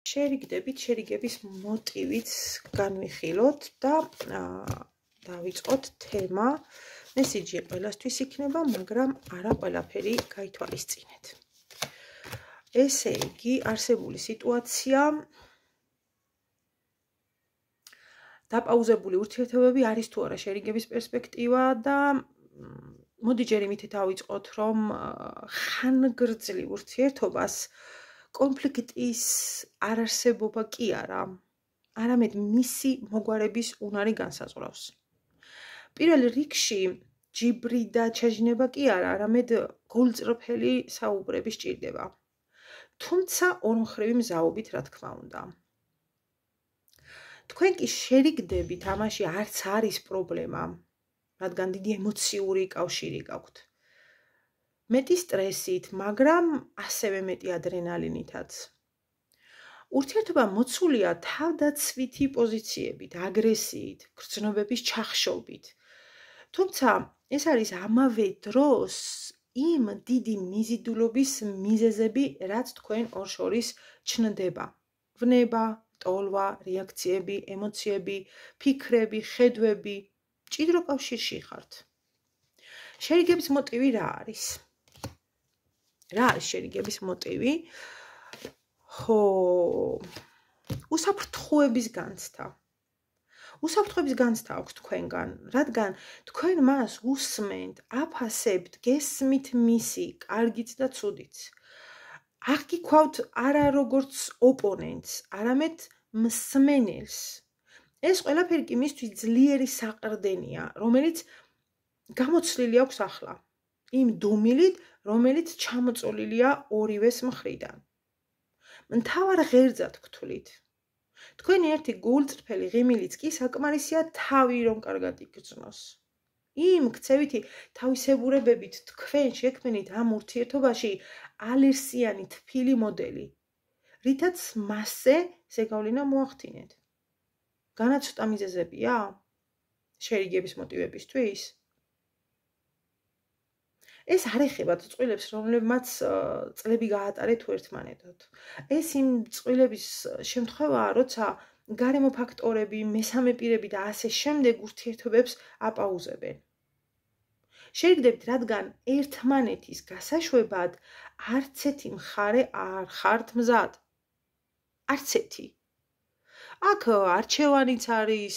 შერიგდებით, შერიგების მოტივიც განვიხილოთ და დავიწყოთ თემა. მესიჯი ყველასთვის იქნება, მაგრამ არა ყველაფერი გაითვალისწინეთ. ესე იგი, არსებული სიტუაცია დაპაუზებული ურთიერთობები არის თუ არა შერიგების პერსპექტივა და მოდი ჯერ იმით დავიწყოთ, რომ ხანგრძლივ ურთიერთობას კონფლიქტის არარსებობა კი არა, არამედ მისი მოგვარების უნარი განსაზღვრავს. პირველ რიგში ჯიბრი და ჩაჟინება კი არა, არამედ გულწრფელი საუბრები სჭირდება. თუმცა ორმხრივი მზაობით, რა თქმა უნდა. თქვენ კი შერიგდებით, ამაში არც არის პრობლემა, რადგან დიდი ემოციური კავშირი გაქვთ. მეტი სტრესით, მაგრამ ასევე მეტი ადრენალინითაც. ურთიერთობა მოცულია თავდაცვითი პოზიციებით, აგრესიით, გრძნობების ჩახშობით. თუმცა ეს არის ამავე დროს იმ დიდი მიზიდულობის მიზეზები, რაც თქვენ ორ შორის ჩნდება. ვნება, ტოლვა, რეაქციები, ემოციები, ფიქრები, ხედვები, მჭიდრო კავშირში ხართ. შერიგების მოტივი რა არის? რა არის შერიგების მოტივი? უსაფრთხოების განცდა. უსაფრთხოების განცდა აქვს თქვენგან, რადგან თქვენ მას უსმენთ, აფასებთ, გესმით მისი კარგიც და ცუდიც. აღგიქვავთ არა როგორც ოპონენტს, არამედ მსმენელს. ეს ყველაფერი კი მისთვის ძლიერი საყრდენია, რომელიც გამოცლილი აქვს ახლა. იმ დუმილით, რომელიც ჩამოწოლილია ორივეს მხრიდან. მთავარ ღერძად გთვლით. თქვენი ერთი გულწრფელი ღიმილიც კი საკმარისია თავი რომ კარგად იგრძნოს. იმ ქცევითი თავისებურებებით თქვენ შექმნით ამ ურთიერთობაში ალერსიანი თბილი მოდელი, რითაც მასზე ზეგავლენა მოახდინეთ. განაცვლა მიზეზებია შერიგების მოტივებისთვის? ეს არ ეხება წყვილებს, რომლებმაც წლები გაატარეთ თუ ერთმანეთოთ. ეს იმ წყვილების შემთხვევაა, როცა გარემო ფაქტორები, მესამე პირები და ასე შემდეგ ურთიერთობებს აპაუზებენ. შერიგდებით, რადგან ერთმანეთის გასაშვებად არც ერთი მხარე არ ხართ მზად. არც ერთი. აქ არჩევანიც არის,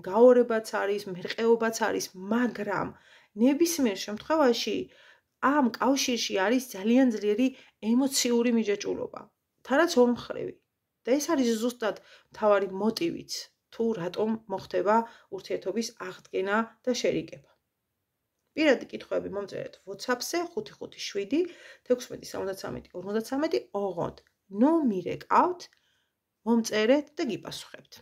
გაორებაც არის, მერყეობაც არის, მაგრამ ნებისმიერ შემთხვევაში ამ კავშირში არის ძალიან ძლიერი ემოციური მიჯაჭვულობა, თანაც ორმხრივი. და ეს არის ზუსტად მთავარი მოტივიც, თუ რატომ მოხდება ურთიერთობის აღდგენა და შერიგება. პირადი კითხვები მომწერეთ WhatsApp-ზე 557 16 73 50. ოღონდ ნუ მირეკავთ, მომწერეთ და გიპასუხებთ.